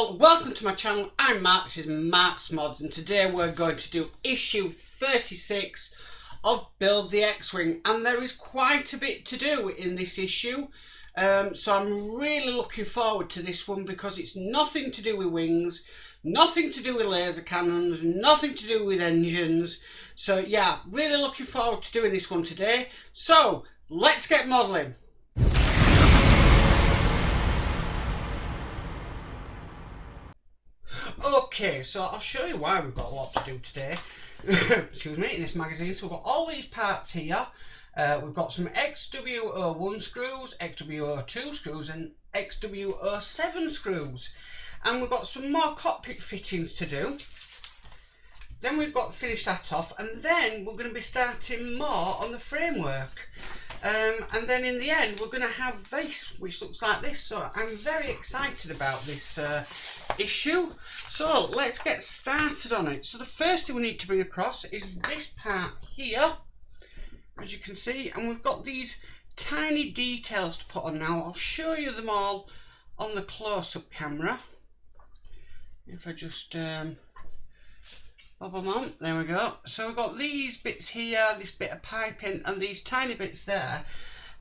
all, welcome to my channel. I'm Mark, this is Mark's Mods, and today we're going to do issue 36 of Build the X-Wing, and there is quite a bit to do in this issue, so I'm really looking forward to this one because it's nothing to do with wings, nothing to do with laser cannons, nothing to do with engines. So yeah, really looking forward to doing this one today. So let's get modelling. Okay, so I'll show you why we've got a lot to do today. Excuse me, in this magazine. So we've got all these parts here. We've got some XW01 screws, XW02 screws, and XW07 screws. And we've got some more cockpit fittings to do. Then we've got to finish that off, and then we're going to be starting more on the framework. And then in the end, we're going to have this, which looks like this. So I'm very excited about this issue. So let's get started on it. So the first thing we need to bring across is this part here, as you can see, and we've got these tiny details to put on now. I'll show you them all on the close-up camera. If I just bob them on, there we go. So we've got these bits here, this bit of piping, and these tiny bits there,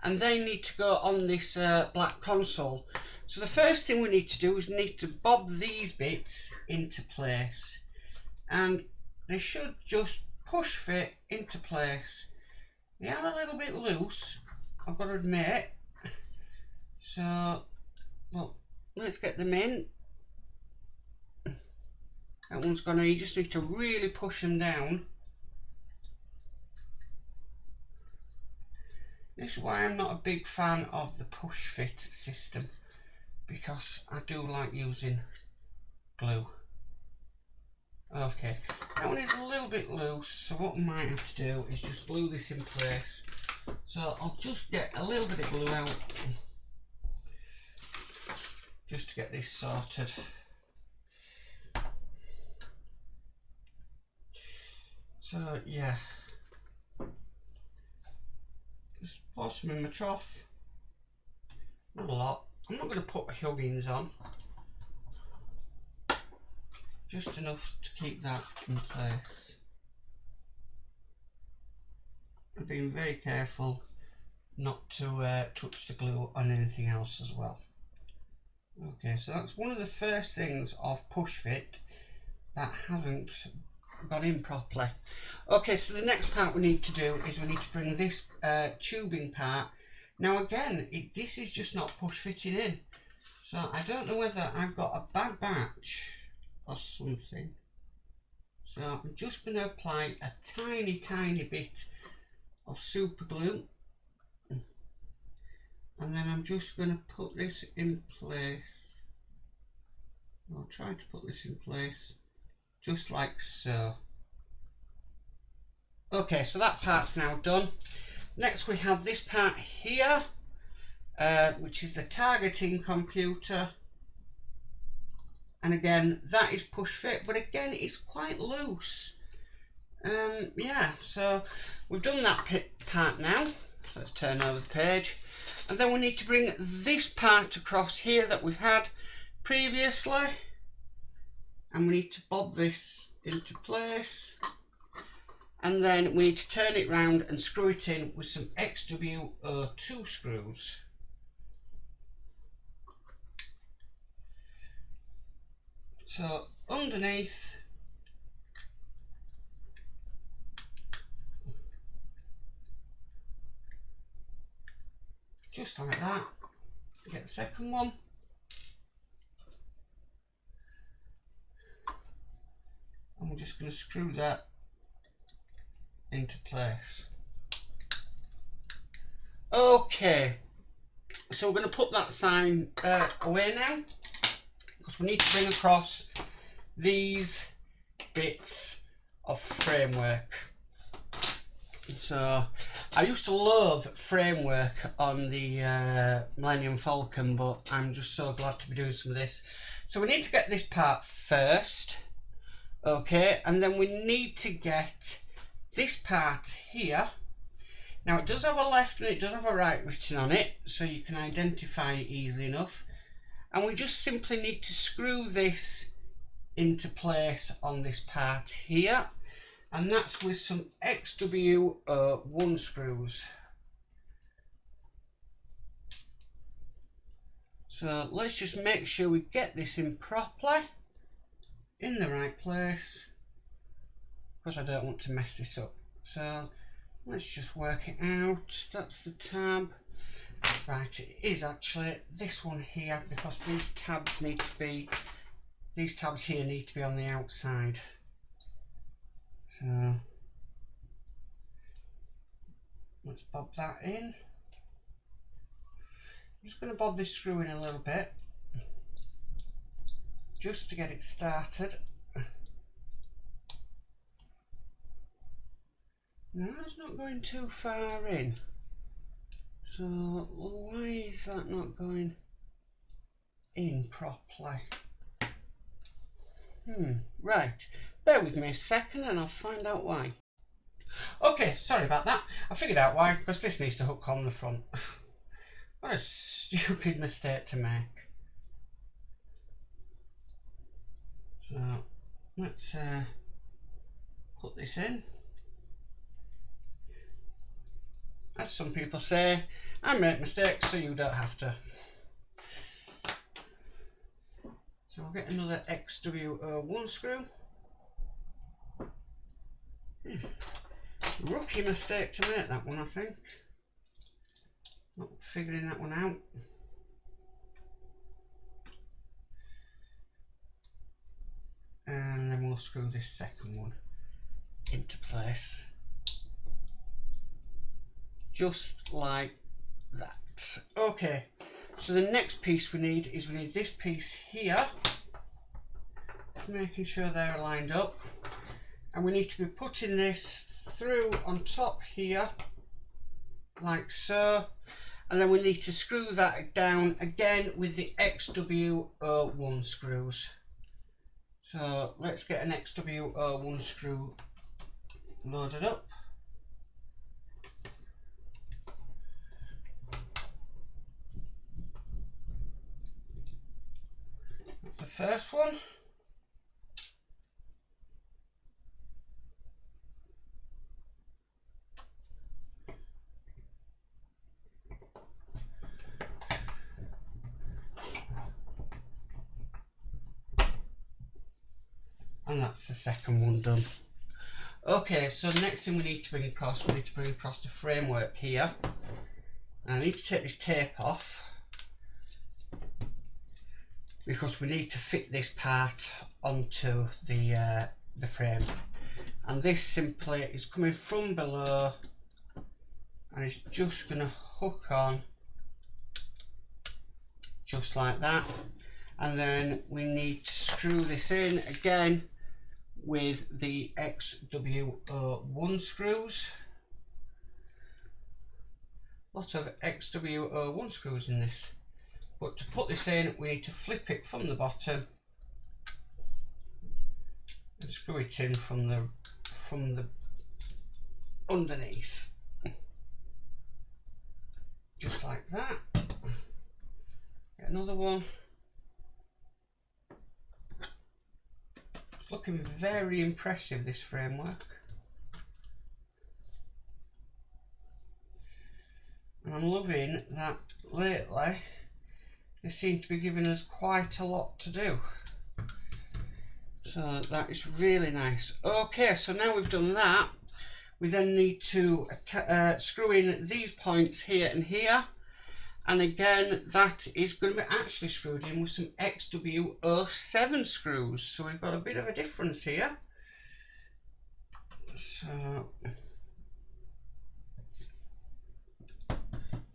and they need to go on this black console. So the first thing we need to do is need to bob these bits into place, and they should just push fit into place. They are a little bit loose, I've got to admit. So, well, let's get them in. That one's gone, you just need to really push them down. This is why I'm not a big fan of the push fit system, because I do like using glue. Okay, that one is a little bit loose, so what we might have to do is just glue this in place. So I'll just get a little bit of glue out just to get this sorted. So yeah, just pour some in my trough, not a lot. I'm not going to put huggings on, just enough to keep that in place. I'm being very careful not to touch the glue on anything else as well. Okay, so that's one of the first things of push fit that hasn't got in properly. Okay, so the next part we need to do is we need to bring this tubing part. Now again, this is just not push fitting in, so I don't know whether I've got a bad batch or something. So I'm just going to apply a tiny bit of super glue, and then I'm just going to put this in place. I'll try to put this in place just like so. Okay, so that part's now done. Next we have this part here, which is the targeting computer, and again that is push fit, but again it's quite loose. Yeah, so we've done that part now, so let's turn over the page, and then we need to bring this part across here that we've had previously, and we need to bob this into place, and then we need to turn it round and screw it in with some XW02 screws. So underneath, just like that. Get the second one. And we're just going to screw that into place. Okay, so we're going to put that sign away now, because we need to bring across these bits of framework. So I used to loathe framework on the Millennium Falcon, but I'm just so glad to be doing some of this. So we need to get this part first, okay, and then we need to get this part here. Now it does have a left and it does have a right written on it, so you can identify it easily enough. and we just simply need to screw this into place on this part here, and that's with some XW1 screws. So let's just make sure we get this in properly, in the right place, because I don't want to mess this up. So let's just work it out. That's the tab. Right, it is actually this one here, because these tabs here need to be on the outside. So let's bob that in. I'm just going to bob this screw in a little bit, just to get it started. Now it's not going too far in. So why is that not going in properly? Right, bear with me a second and I'll find out why. Okay, sorry about that. I figured out why, because this needs to hook on the front. What a stupid mistake to make. So let's put this in. As some people say, I make mistakes so you don't have to. So we'll get another XW1 screw. Rookie mistake to make that one, I think. Not figuring that one out. And then we'll screw this second one into place. Just like that. Okay, so the next piece we need is this piece here. Making sure they're lined up. And we need to be putting this through on top here, like so. And then we need to screw that down again with the XW1 screws. So let's get an XW1 screw loaded up. That's the first one. And that's the second one done. Okay, so the next thing we need to bring across, the framework here. And I need to take this tape off, because we need to fit this part onto the frame. And this simply is coming from below, and it's just going to hook on just like that. And then we need to screw this in again with the XW1 screws. Lot of XW1 screws in this, but to put this in we need to flip it from the bottom and screw it in from the underneath, just like that. Get another one. Looking very impressive, this framework, and I'm loving that lately they seem to be giving us quite a lot to do, so that is really nice. Okay, so now we've done that, we then need to screw in these points here and here, and again that is going to be actually screwed in with some XW07 screws, so we've got a bit of a difference here. So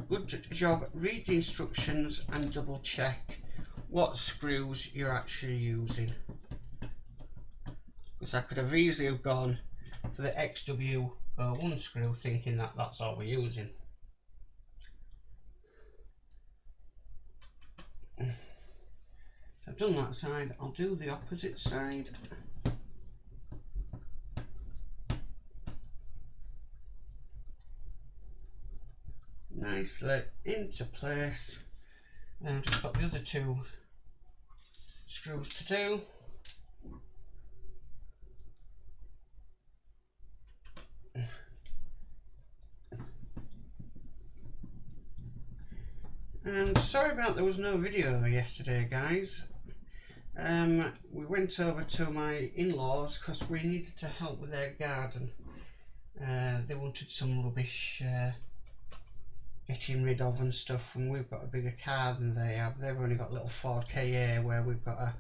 good job, read the instructions and double check what screws you're actually using, because I could have easily have gone for the XW01 screw thinking that that's all we're using. So I've done that side, I'll do the opposite side. Nicely into place. And I've just got the other two screws to do. And sorry about there was no video yesterday, guys. We went over to my in-laws because we needed to help with their garden. They wanted some rubbish getting rid of and stuff, and we've got a bigger car than they have. They've only got a little Ford Ka where we've got a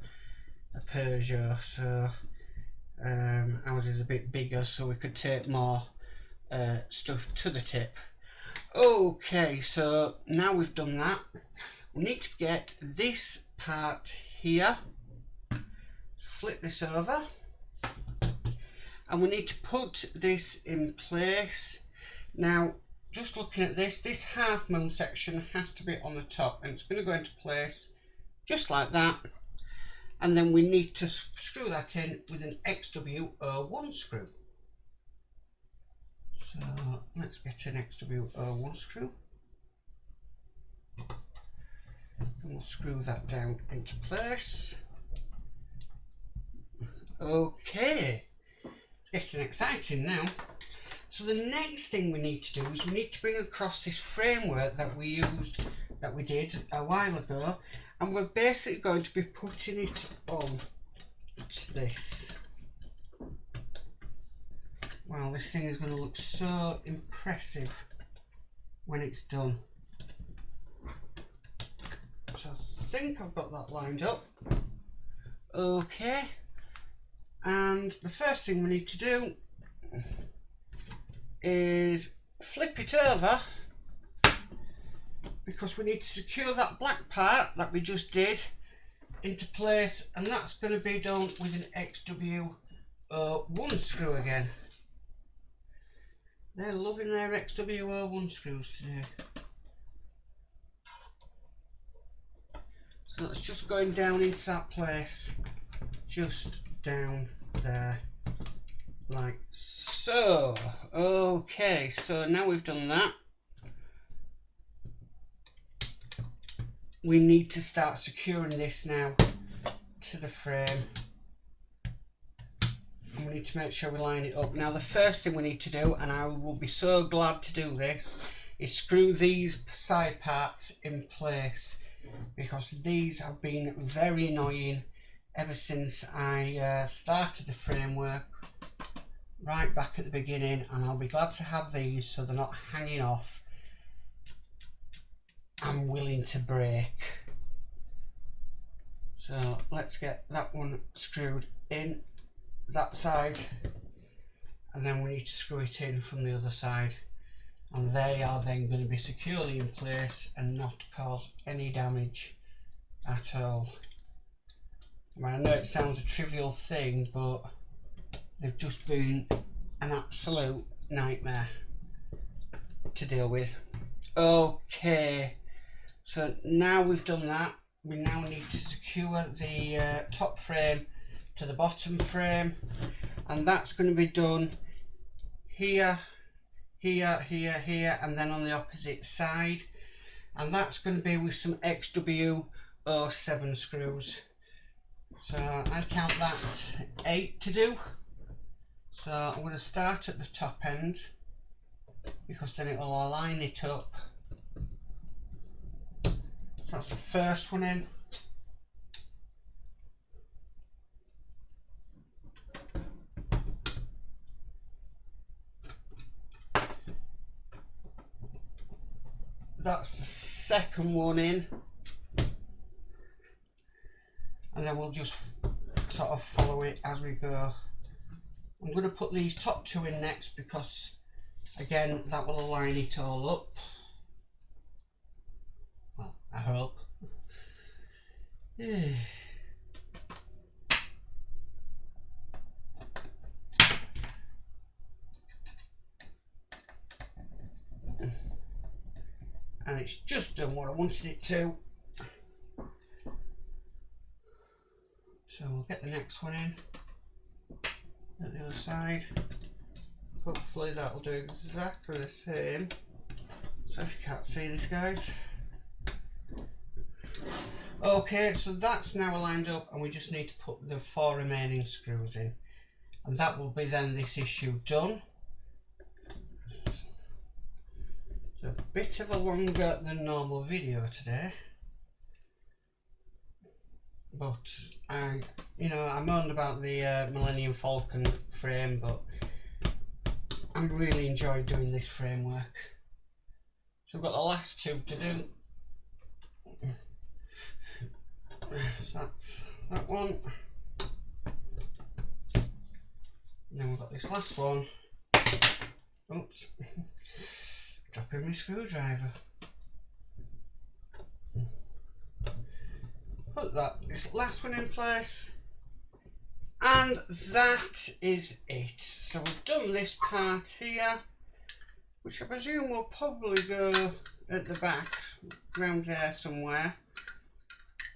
Peugeot, so ours is a bit bigger, so we could take more stuff to the tip. Okay, so now we've done that, we need to get this part here, flip this over, and we need to put this in place. Now, just looking at this half moon section has to be on the top, and it's going to go into place just like that, and then we need to screw that in with an XW01 screw. So let's get an XW01 screw, and we'll screw that down into place. Okay, it's getting exciting now. So the next thing we need to do is we need to bring across this framework that we did a while ago, and we're basically going to be putting it on to this. Wow, this thing is going to look so impressive when it's done. So I think I've got that lined up. Okay, and the first thing we need to do is flip it over, because we need to secure that black part that we just did into place, and that's going to be done with an XW01 screw again. They're loving their XW01 screws today. So that's just going down into that place, just down there, like so. Okay, so now we've done that, we need to start securing this now to the frame, and we need to make sure we line it up. Now the first thing we need to do, and I will be so glad to do this, is screw these side parts in place, because these have been very annoying ever since I started the framework right back at the beginning, and I'll be glad to have these so they're not hanging off and willing to break. So let's get that one screwed in that side, and then we need to screw it in from the other side, and they are then going to be securely in place and not cause any damage at all. I mean, I know it sounds a trivial thing, but they've just been an absolute nightmare to deal with. Okay, so now we've done that, we now need to secure the top frame to the bottom frame, and that's going to be done here, here, here, here, and then on the opposite side, and that's going to be with some XW07 screws. So I count that 8 to do. So I'm going to start at the top end, because then it will align it up. So that's the first one in. That's the second one in, and then we'll just sort of follow it as we go. I'm going to put these top two in next, because again that will align it all up. Well, I hope. And it's just done what I wanted it to. So we'll get the next one in at the other side. Hopefully that will do exactly the same. So if you can't see this, guys. Okay, so that's now lined up, and we just need to put the 4 remaining screws in, and that will be then this issue done. It's a bit of a longer than normal video today, but I moaned about the Millennium Falcon frame, but I'm really enjoyed doing this framework. So we've got the last 2 to do. That's that one. And then we've got this last one. Oops. Dropping my screwdriver. Put this last one in place. And that is it. So we've done this part here, which I presume will probably go at the back, around there somewhere.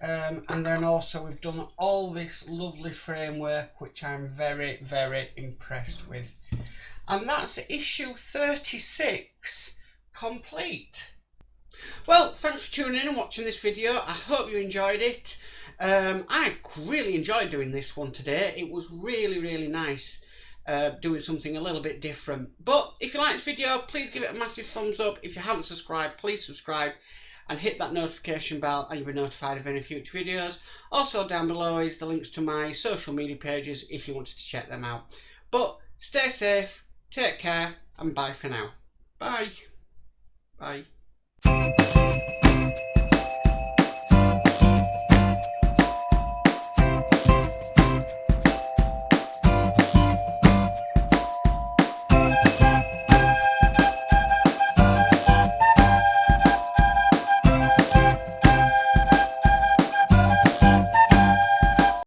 And then also we've done all this lovely framework, which I'm very, very impressed with. And that's issue 36 complete. Well, thanks for tuning in and watching this video. I hope you enjoyed it. I really enjoyed doing this one today. It was really, really nice doing something a little bit different. But if you like this video, please give it a massive thumbs up. If you haven't subscribed, please subscribe and hit that notification bell, and you'll be notified of any future videos. Also down below is the links to my social media pages if you wanted to check them out. But stay safe, take care, and bye for now. Bye. Bye.